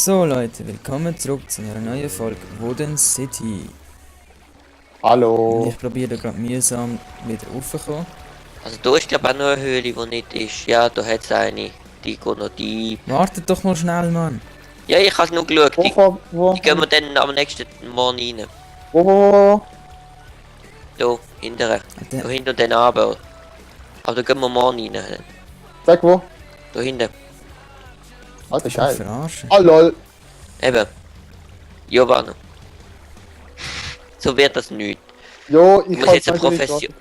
So Leute, willkommen zurück zu einer neuen Folge Wooden City. Hallo. Ich probiere gerade mühsam wieder raufzukommen. Also da ist glaube auch noch eine Höhle, die nicht ist. Ja, da hat es eine. Die geht noch die. Wartet doch mal schnell, Mann. Ja, ich habe nur geschaut. Wo? Die gehen wir dann am nächsten Morgen rein. Wo? Da, hinterher. Der- Da hinter den Abel. Aber da gehen wir morgen rein. Sag wo? Da hinten. Alter, Ich kann geil. verarschen. Ah, lol. Eben. Ja, Wano. So wird das nicht. Jo, ich muss kann jetzt eine Profession-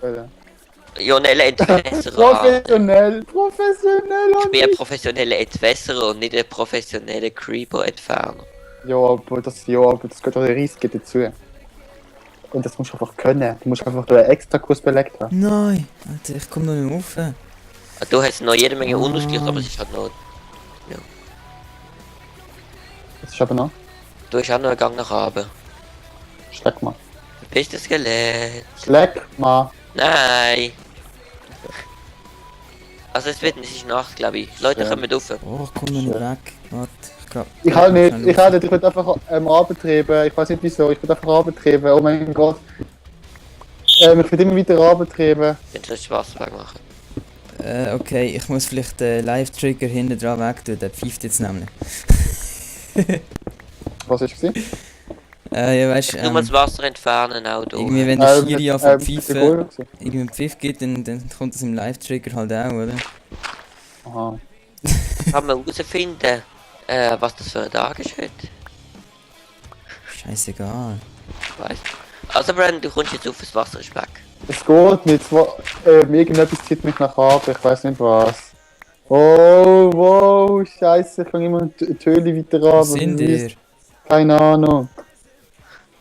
Jonelle Entwässerer. Professionell. Professionell. Ich bin ein professioneller Entwässerer und nicht ein professioneller Creeper-Entferner. Aber das gehört auch der Risiko dazu. Und das musst du einfach können. Du musst einfach einen extra Kurs belegt haben. Nein, Alter, ich komme noch nicht rauf. Du hast noch jede Menge Unterschicht, aber es ist halt noch. Das ist aber noch. Du hast auch noch einen Gang nach oben. Schleck mal. Bist du Skelett? Schleck mal. Nein! Also es ist Nacht, glaube ich. Leute, Ja. kommen rauf. Oh, ich komme noch nicht weg. Warte, ich glaube. Ich kann nicht. Ich würde einfach runtertreiben. Ich weiß nicht wieso. Ich würde einfach runtertreiben. Oh mein Gott. Ich würde immer weiter runtertreiben. Jetzt sollst du Wasserberg machen. Okay, ich muss vielleicht den Live-Trigger hinten dran weg tun, der pfeift jetzt nämlich. Was ist es? Ja, weißt Nur mal das Wasser entfernen, auch da. irgendwie wenn der Schiri anfängt zu der pfeifen, Goal gewesen. irgendwie einen Pfiff gibt, dann kommt das im Live-Trigger halt auch, oder? Aha. Kann man herausfinden, was das für ein Tag ist heute. Scheißegal. Weißt also Brandon, du kommst jetzt auf, das Wasser ist weg. Es geht nicht. Irgendetwas zieht mich nach oben. Ich weiß nicht was. Oh, wow, scheiße. Ich kann immer die Höhle weiter runter. Was sind ihr? Keine Ahnung.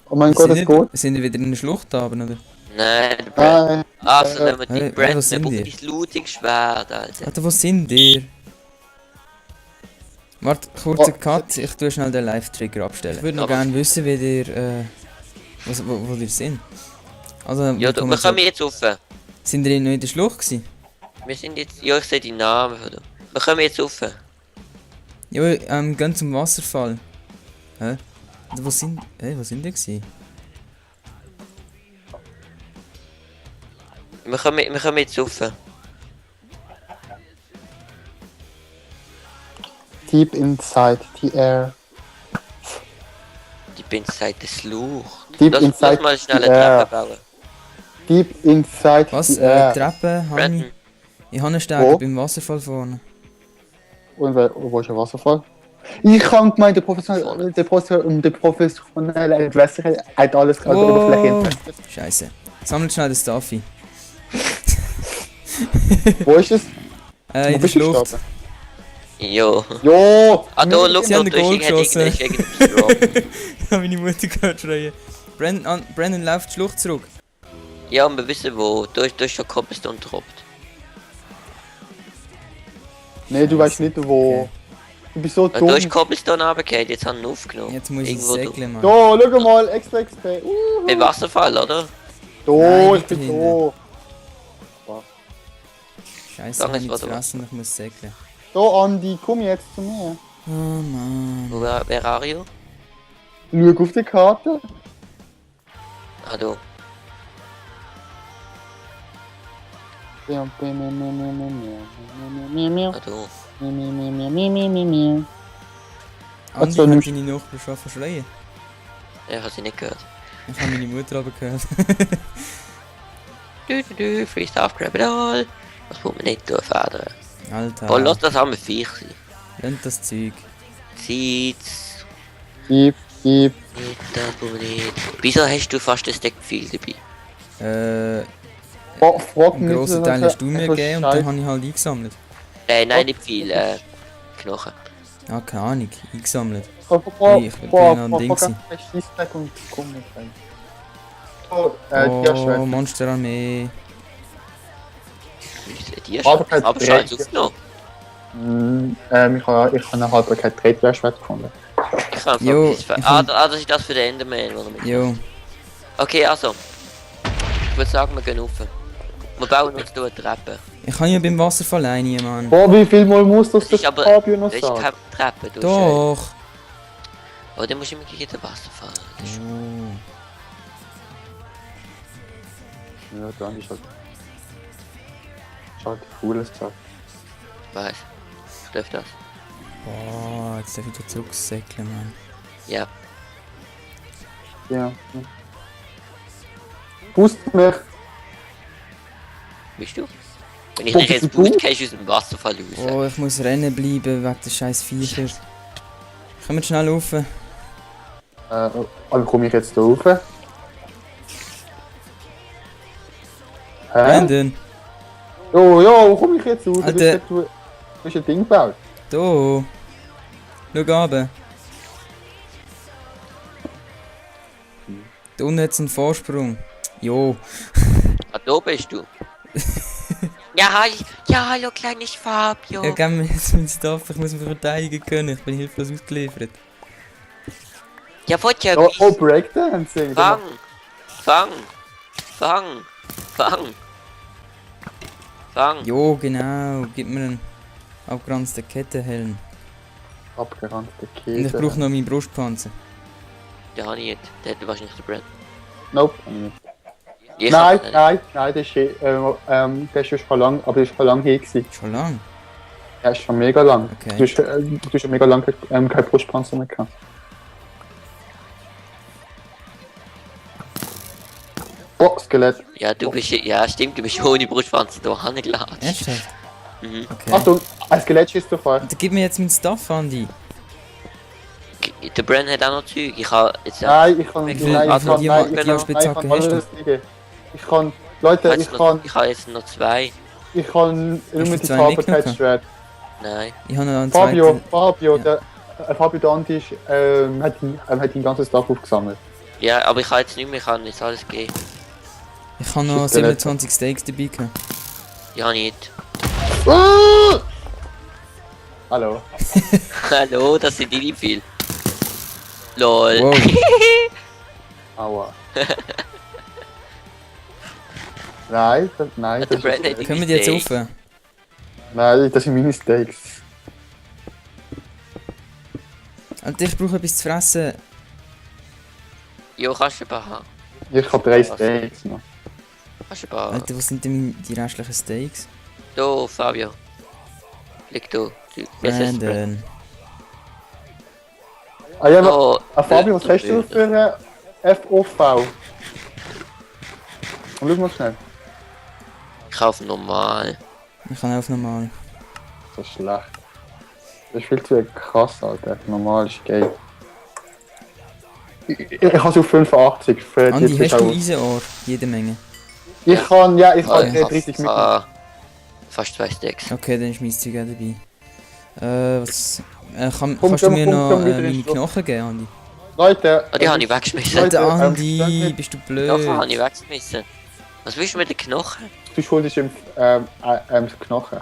Oh mein Gott, es geht. Sind ihr wieder in der Schlucht haben, oder? Nein, der Brandon. Nein. Also, wenn wir hey, die Brandon, was der sind braucht ihr? dein Looting-Schwert, Alter. Alter, wo sind ihr? Warte, kurzer Cut, ich tue schnell den Live-Trigger abstellen. Ich würde noch Aber- gerne wissen, wie ihr, wo ihr sind. Also, Ja, wir wir kommen jetzt rauf. sind ihr noch in der Schlucht gewesen? Wir sind jetzt, ja, ich sehe die Namen von dir. Wir kommen jetzt rauf. Ja, gehen zum Wasserfall. Hä? Oder wo sind ihr gewesen? Wir kommen jetzt rauf. Deep inside the air. Ich bin seit der Schlucht. Deep Lass inside mal schnell the eine air. Treppe bauen. Deep inside Was? the air. Treppe? Habe Brandon, ich? Ich habe einen Steg Wo? beim Wasserfall vorne. Und wo ist der Wasserfall? Ich kann gemeint, der professionelle Entwässer hat alles an der Oberfläche entwässert. Scheiße. Sammelt schnell den Staffi. Wo ist es? In der bist du Schlucht. gestorben? jo. Jo! Ah, da, schau, Sie haben da den Goal ist irgendetwas geschossen. drauf. Ich habe meine Mutter gehört schreien. Brandon läuft die Schlucht zurück. Ja, und wir wissen wo. Da ist schon Cobblestone gedroppt. Nee, du weißt nicht wo. Okay. Du bist so Da dumm. ist Cobblestone runtergefallen, jetzt haben wir ihn aufgenommen. Jetzt muss ich Irgendwo segeln, Mann. Da, schau mal, extra XP. Beim Wasserfall, oder? Da, Nein, ich bin weiterhin. da. Scheiße, Sag ich jetzt, muss warte mal. fressen, ich muss segeln. Da, Andi, komm jetzt zu mir. Oh Mann. Wer are you? Schau auf die Karte. Ah, du. Ja, Ah, du. Andi so hat nimmst- deine Nachbarschaft verschreien. Ich habe sie nicht gehört. Ich habe meine Mutter aber gehört. Free Stuff, grab it all. Das muss man nicht durchfedern. Alter. Oh, lass das arme Viech sein. Lehnt das Zeug. Zieht's. Gib. Nicht, das muss man nicht. Wieso hast du fast ein Stack viel dabei? Frag Einen mich grossen nicht, Teil was hast du mir für gegeben und dann Scheiß- habe ich halt eingesammelt. Nein, nicht viel. Knochen. Ah, keine Ahnung. Eingesammelt. Ich will ein Ding sein. Schießtag und komm nicht rein. Oh, Tierschwert. Oh, Monsterarmee. Die hast Aber kein aber Dreck. schon aufgenommen. Ich habe eine Halbbarkeit Tretschwert gefunden. Ich kann Jo, einfach ich das ist das für den Enderman, oder? Jo. Okay, also. Ich würde sagen, wir gehen rauf. Wir bauen uns hier eine Treppe. Ich kann ja beim Wasserfall rein, Mann. Boah, wie viel Mal muss das Das ist aber Fabio noch das ist sagen? keine Treppe, du Doch. Oh, dann musst du immer gegen den Wasserfall. Oh. Ja, dann ist halt. Ist halt cooles Zeug. Weiß. Ich darf das. Boah, jetzt darf ich wieder zurücksäckeln, Mann. Ja. Ja. Pust mich! Bist du? Wenn ich Oh, dich jetzt bist du? boost, kannst du aus dem Wasserfall raus. Oh, ich muss rennen bleiben wegen der scheiß Viecher. Kommt schnell rauf. Aber komme ich jetzt da rauf? Hä? Brandon, Oh, ja, wo komme ich jetzt raus? Alter. Du hast ein Ding gebaut. da. Schau runter. Da unten hat es einen Vorsprung. Jo. Ah, da bist du. Ja, hallo kleines Fabio. Ja, gib mir jetzt meinen Stuff, ich muss mich verteidigen können. Ich bin hilflos ausgeliefert. Ja, wollt ihr Oh, Breakdancing! Fang! Fang! Fang! Fang! Fang! Jo, genau. Gib mir einen abgeranzten Kettenhelm. Abgeranzte Und ich Käse. brauche noch meinen Brustpanzer. Den habe ich nicht. Der hat wahrscheinlich der Brand. Nope. Ich Nein, hab den nein, der ist schon lang, aber der ist schon lang hier gewesen. Schon lang? Der ist schon mega lang. Okay. Du hast schon mega lang kein Brustpanzer mehr gehabt. Oh, Skelett. nicht. Ja, du bist. Ja, stimmt, du bist ohne Brustpanzer da hingeladen. Ernsthaft? Mhm. Okay. Achtung, ein Skelett schießt du vor. Dann gib mir jetzt meinen Stuff, Andy. Der Brand hat auch noch Zeug. Ich habe jetzt. Nein, ich kann Wie nein, viel ich kann die nein, ich kann Spitzhacke hast du? alles liegen. Ich kann, Leute, ich kann Ich habe jetzt noch zwei. nur du mit die zwei Farbe mitgenommen? Patchschwert. Nein. Ich habe noch einen Fabio, zweiten. Ja. Fabio Dante ist, hat ihn ganzes Tag aufgesammelt. Ja, aber ich habe jetzt nicht mehr. Ich kann jetzt alles geben. Ich habe noch Schießt der 27 Steaks dabei gehabt. Ja, nicht. Hallo. Hallo, das sind die viel. LOL. Wow. Aua. Nein, nein, Der das Brand hat ist, die Können wir die jetzt Steaks. rauf? nein, das sind meine Steaks. Alter, ich brauche etwas zu fressen. Jo, kannst du ein paar haben. Ich habe 3 Steaks noch. Kannst du ein paar. Alter, wo sind denn die restlichen Steaks? Da, Fabio. Lieg da. Brandon. Ah ja, aber, Oh, Fabio, was hast du für FOV? Schau mal schnell. Ich kaufe normal. Ich kann auf normal. Das ist schlecht. Das ist viel zu krass, Alter. Normal ist geil. Ich habe es auf 85. Für die Andi, hast du Zuschauer. Eisenohr? Jede Menge. Ich kann, ja, ich Ah, kann ich hab 30 mit. fast 2 Stacks. Okay, dann ist mein Zeug auch dabei. Was... Komm, kannst du mir komm, noch komm wieder meine ins Schloss. Knochen geben, Andi? Leute, Ah, die habe ich weggeschmissen. Leute, Alter, Andi, bist du blöd? Knochen habe ich weggeschmissen. Was willst du mit den Knochen? du schuldest ihm Knochen.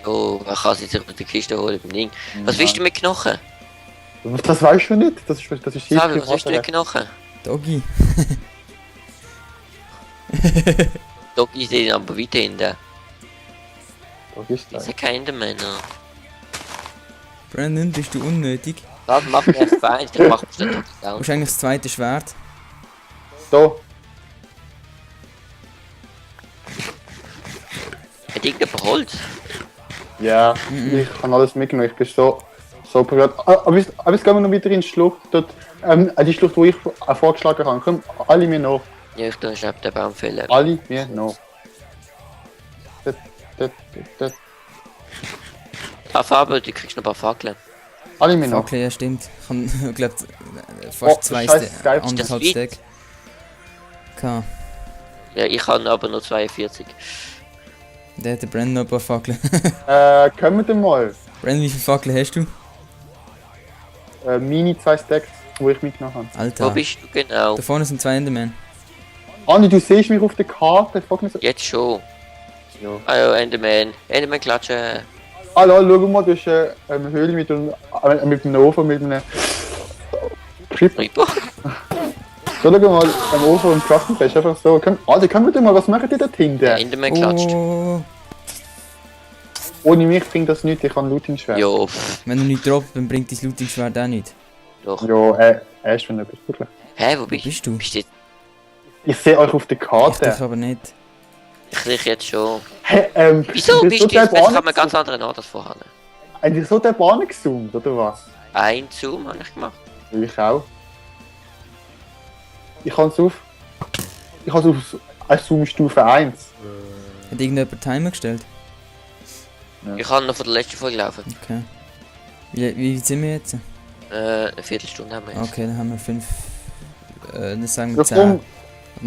Jo, man kann sie sich aus der Kiste holen beim Ding. Was willst du mit Knochen? Das weißt du nicht. Das ist Fabio, was willst du mit Knochen? Doggy. Doggy sind aber weiter hinten. Da ist Die das. sind keine Männer. Brandon, bist du unnötig? Das macht mir erst Feind, ich mach es nicht Du down. hast eigentlich das zweite Schwert. Da. Hat irgendjemand Holz? Ja, ich kann alles mitgenommen. Ich bin so berührt. Aber jetzt gehen wir noch wieder in die Schlucht. Dort, die Schlucht, die ich vorgeschlagen habe. Komm, alle mir noch. Ja, ich tue schnell den Baum fällen. Alle mir noch. Dort. Ah, Fabio, du kriegst noch ein paar Fackeln. Alle mir noch. Okay, ja stimmt. Ich habe, glaube Oh, fast zwei scheiße, Skype. anderthalb Ist Stack. Gehabt. Ja, ich habe aber nur 42. Der hat der Brandon noch ein paar Fackeln. Können wir denn mal? Brandon, wie viele Fackeln hast du? Mini 2 Stacks, wo ich mitgenommen habe. Wo Alter. bist du genau? Da vorne sind zwei Endermen. Andi, du siehst mich auf der Karte. Frag mich so. Jetzt schon. Ja. Ah ja, Enderman. Enderman klatschen. Hallo, schau mal, du hast eine Höhle mit einem Ofen, mit einem Creeper. Reaper. So, schau mal, ein Ofen und Crafting Fest, einfach so. Alter, können wir denn mal, was machen die da hinten? Enderman klatscht. Oh, Ohne mich bringt das nichts, ich kann Looting schwer. Jo, pff. wenn du nicht droppt, dann bringt dein Looting-Schwert auch nicht. Doch. Ja, er ist schon etwas wirklich. Hä, wo bist du? Bist du? Bist du jetzt? Ich sehe euch auf der Ich dich Karte. aber nicht. Ich dich jetzt schon. Hey, Wieso bist du jetzt? Jetzt kann man ganz andere Ort als vorher. Haben ihr so der Bahn gezoomt, oder was? Ein Zoom habe ich gemacht. Ich auch. Ich habe es auf als Zoom-Stufe 1. Hat irgendjemand Timer gestellt? Ich habe noch von der letzten Folge laufen. Okay. Wie sind wir jetzt? Eine Viertelstunde haben wir jetzt. Okay, dann haben wir 5. Dann sagen wir Ja, 10. komm,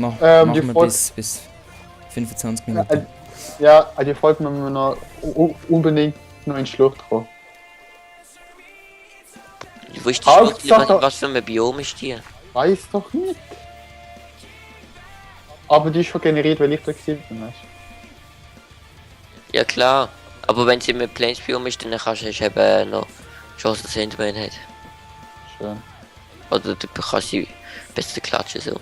Machen die wir Folge- bis 25 Minuten. ja, die Folge müssen wir noch unbedingt noch in die Schlucht kommen. Wo ist die Hauptsache- Schlucht? Was für ein Biom ist die? Weiß doch nicht. Aber die ist schon generiert, weil ich da gesehen bin, weißt Ja klar. Aber wenn sie mit Plains Biom ist, dann kannst du eben noch Chance, dass Enderman hat. du? Schön. Oder du kannst sie besser klatschen so.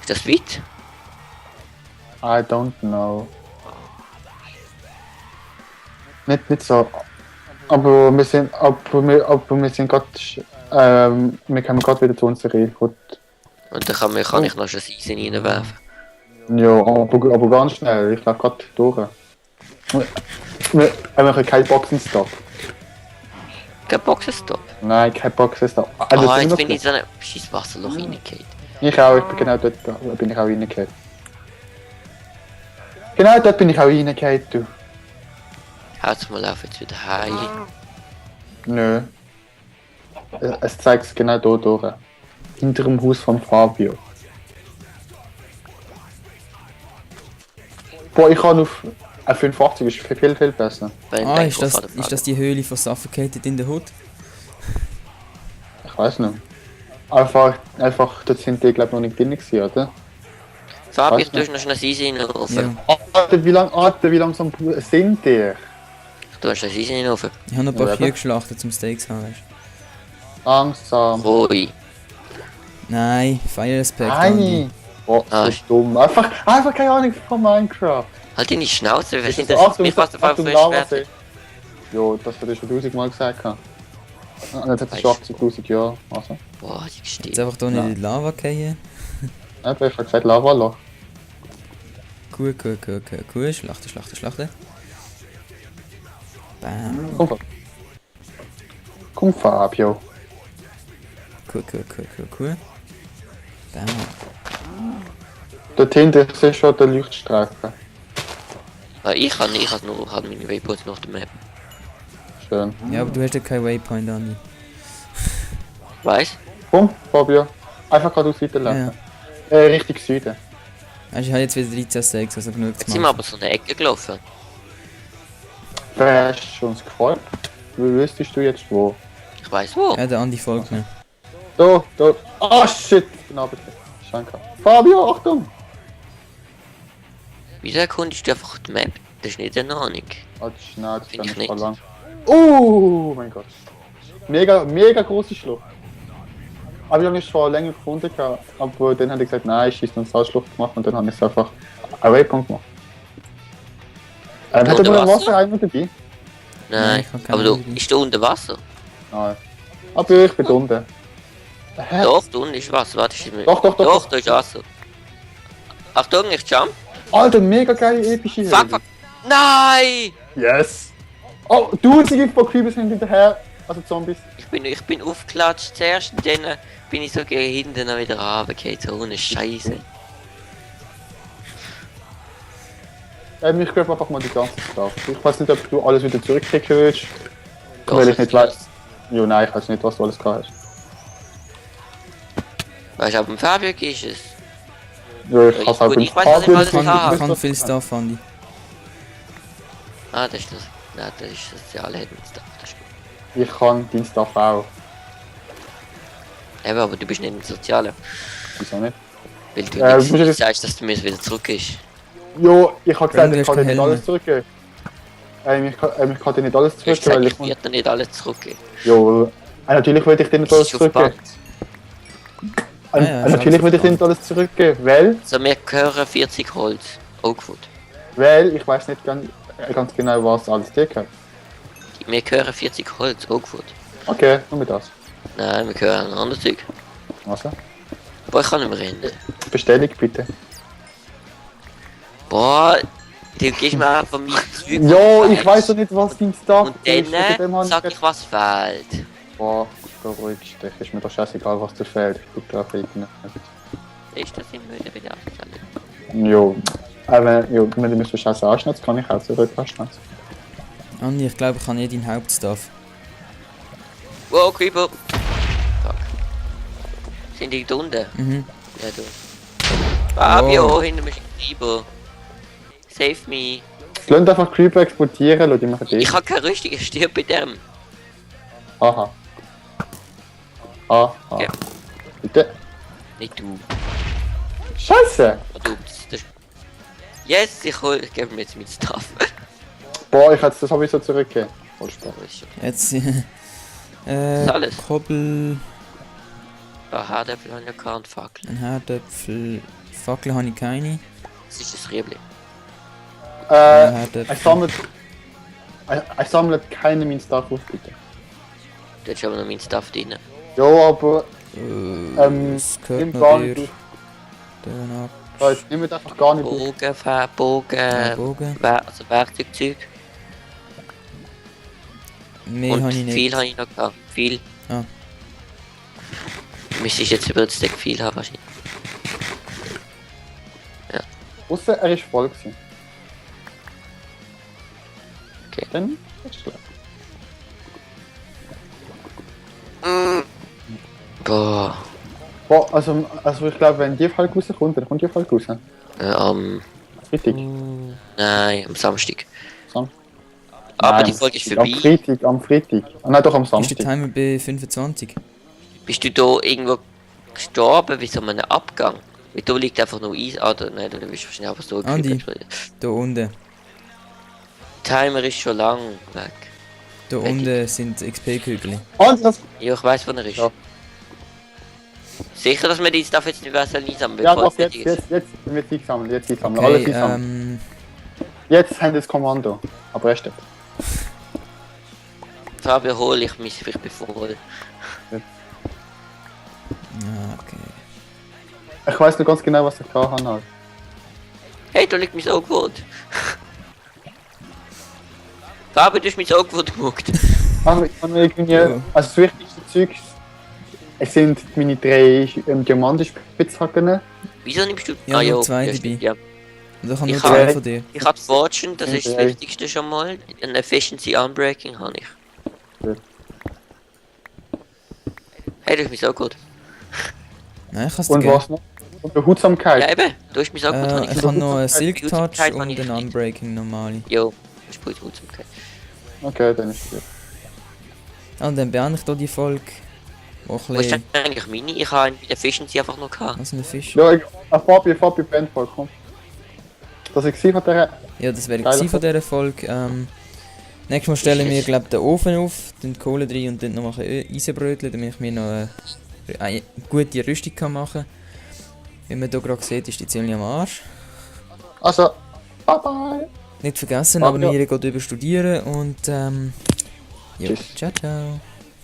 Ist das weit? I don't know. Nicht so. Aber wir sind gerade, wir kommen gerade wieder zu unserer Route. Und dann kann ich noch schon Eisen reinwerfen. Ja, aber ganz schnell, ich laufe gerade durch. Wir machen keinen Boxenstopp. Kein Boxenstopp. Nein, kein Boxenstopp. Ah, jetzt bin ich in so einem scheiß Wasserloch reingefallen. Ich auch, ich bin genau dort, da bin ich auch reingefallen. Genau dort bin ich auch reingefallen, du. Haut's mal auf, jetzt wieder heim. Nö. Es zeigt es genau da durch. Hinter dem Haus von Fabio. Boah, ich kann auf 85 ist viel, viel besser. Ist das die Höhle von Suffocated in the Hood? Ich weiß nicht. Einfach, dort sind die glaube ich noch nicht drin gewesen, oder? Fabi, Weiß ich tue noch schnell das Eisen rauf. Ja. Alter, wie langsam sind die? Du hast das Eisen rauf. Ich habe noch ein paar Ja, Kühe eben. geschlachtet zum Steaks haben, weißt Langsam. Ruhig. du? Nein, Fire Respect. Andi. Nein! Oh, so Ah. dumm. Einfach keine Ahnung von Minecraft. Halt deine Schnauze, wir sind So, das Achtung, mir fast auf Achtung, frisch Lavasee. fertig. Jo, das hat er schon 1000 Mal gesagt. Und jetzt hat er schon 80.000 Jahre. Also, Boah, die Jetzt gesteht. einfach hier nicht in die Lava fallen. ich habe gesagt Lavaloch. Kuh, schlachten. Bam. Komm, Fabio. Kuh. Bam. Dort hinten sehe ich schon den Lichtstreifen. Ich habe nur meine Waypoints nach der Map. Schön. Ja, aber du hast ja keinen Waypoint, Andi. Weißt Komm, Fabio. Einfach gerade aus weiterlaufen. Ja. Richtig Süden. Also ich habe jetzt wieder 13 Steaks, also genug jetzt zu sind wir machen. aber so eine Ecke gelaufen. Wer hast du uns gefreut? Wie wüsstest du jetzt wo? Ich weiss wo. Ja, der Andi folgt mir. Da. Ah, shit! Ich bin runtergefallen. Danke. Fabio, Achtung! Wieso erkundest du einfach die Map? Das ist nicht eine Ahnung. Halt die Schnauze, Find dann ich ist nicht. voll lang. Oh mein Gott. Mega große Schlucht. Aber ich habe mich schon länger gefunden, aber dann habe ich gesagt, nein, ich schieße uns eine Schlucht gemacht und dann habe ich es einfach einen Waypoint gemacht. Hat er Unter nur ein Wasser? Wasser dabei? Nein, Nein, ich hab keine aber du, Ahnung. ist da unter Wasser? Nein. Aber ich bin unten. Hä? Doch, da unten ist Wasser. Warte, ist mir. Doch. Doch, da ist Wasser. Achtung, ich jump. Alter, mega geile epische Fuck, fuck. Nein! Yes! Oh, tausende von Creepers sind hinterher, also Zombies. Ich bin aufgeklatscht zuerst und dann bin ich so gegen hinten noch wieder runtergefallen. So eine Scheiße. Ich glaube einfach mal die ganze Zeit. Ich weiß nicht, ob du alles wieder zurückkriegen willst. Weil ich nicht weiß. Jo, nein, ich weiß nicht, was du alles gehabt hast. Weißt du, ab dem Fabio ist es. Ja, ich kann halt Ich weiß nicht, was Ich das kann, Ah. ich kann viel Stuff, Andi. Ah, das ist das. Nein, das ist soziale Heldenstuff. Das ist gut. Ich kann dein Stuff auch. Eben, aber du bist nicht ein Sozialer. Wieso nicht? Weil du du musst nicht jetzt- sagst, dass du mir wieder zurückgehst. Jo, ich habe gesagt, Brandon, ich kann du dir hast nicht keine alles zurückgeben. Ich kann dir nicht alles Du hast zurückgeben, gesagt, weil ich ich... werde dir nicht alles zurückgeben. Jo, natürlich will ich dir nicht Das alles ist auf zurückgeben. Pakt. Ja, Natürlich will ich dir nicht alles zurückgeben, So, wir gehören 40 Holz. Oakwood. weil ich weiß nicht ganz genau, was alles dir gehört. Wir hören 40 Holz, auch gut. Okay, nur mit das. Nein, wir hören ein anderes Zeug. Also, Boah, ich kann nicht mehr rennen. Bestellung bitte. Boah, du gibst mir einfach mein Zeug. Jo, ich weiß doch nicht, was dein Stuff Und dann sag ich, was fehlt. Boah, beruhigst dich. Ist mir doch scheißegal, was dir fehlt. Ich guck drauf hin. Ist das im Müll wieder abgezahlt? Jo. Wenn du mich so scheiße anschnitzt, kann ich auch zurück anschnitzen. Andi, ich glaube, ich kann nicht deinen Hauptstuff. Wow, Creeper! Fuck. Sind die da unten? Mhm. Ja, du. Fabio, Oh. hinter mir ist ein Creeper. Save me. Lass einfach Creeper exportieren, schau, die machen dich. Ich hab keine Rüstung, ich stirb bei dem. Aha. Aha. Ja. Bitte. Nicht du. Scheiße! Oh, du. Das... Yes, ich gebe mir jetzt mein Stuff. Boah, das habe ich so zurückgegeben. Voll Spaß. Jetzt, ist alles. Kobbel, Hardäpfel habe ich keine und Fackel. ein Herdöpfel, Fackel habe ich keine. Das ist das Riebli. Ich sammle keine meinen Stuff auf, bitte. Da ist aber noch mein Stuff drin. Jo, aber Das gehört nimm noch gar dir. nicht. Dann ab. Ja, jetzt nimm einfach gar nicht auf. Bogen, Bogen. also Werkzeugzeug. Mehr Und habe ich nicht. viel habe ich noch gehabt. Viel. Ah. Müsste ich jetzt über das Deck viel haben wahrscheinlich. Ausser er ist voll gewesen. Okay. Dann ist schlecht. Boah. Boah, also ich glaube, wenn die Folge rauskommt, dann kommt die Folge raus. Richtig. Nein, am Samstag. Sam Aber Nein, die Folge ist Am vorbei. Freitag. Ah, nein, doch am Ist der Samstag. Timer bei 25? Bist du da irgendwo gestorben wie so einem Abgang? Weil da liegt einfach nur Eis. Ah, nein, du bist wahrscheinlich einfach so Andi. explodiert. Da unten. Timer ist schon lang weg. Da Weg. unten sind XP-Kügel. Und das. Ja, ich weiß, wo er ist. Ja. Sicher, dass wir die Stuff jetzt nicht besser einsammeln, Ja, bevor doch, es jetzt fertig ist. wird sie gesammelt, jetzt einsammeln, alles Okay, einsammeln. Jetzt haben wir das Kommando. Aber er steht. Fabio, hol ich mich, ich bin voll. ja, okay. Ich weiß noch ganz genau, was ich da habe. Halt. Hey, da liegt mein Augenwort. Fabio, du hast mein Augenwort gemuckt. Aber ich habe irgendwie. Ja. Also das wichtigste Zeug. Es sind meine 3 Diamantenspitzhacken. Wieso nimmst du... Ja, nur 2 ja, dabei. stimmt, ja. Und da kann Ich nur hab- 2 von dir. Ich habe Fortune, das ist das Okay. Wichtigste schon mal. Ein Efficiency Unbreaking habe ich. Gut. Hey, du hast mich auch gut. Nein, ich kann es dir Und geben. was noch? Und Behutsamkeit. Ja, eben, du hast mich auch gut. Habe Ich ich habe noch einen Silk Touch Behutsamkeit und habe ich einen nicht. Unbreaking normale. Jo, das ist Behutsamkeit. Okay, dann ist es gut. Und dann beende ich hier die Folge. Wo ein Wo ist bisschen... denn eigentlich meine? Ich habe mit Efficiency einfach noch gehabt. Was ein Fisch? Ja, Fabi Bandfall, komm. Das ich von der. Ja, das wäre Geile gewesen von dieser Folge. Nächstes Mal stellen wir, glaube den Ofen auf, den Kohle rein und dann noch ein Eisenbrötchen, damit ich mir noch eine gute Rüstung kann machen kann. Wie man hier gerade sieht, ist die Zählung am Arsch. Also, bye bye. Nicht vergessen, Fabio. abonnieren, geht über studieren und ja, Tschüss. ciao ciao.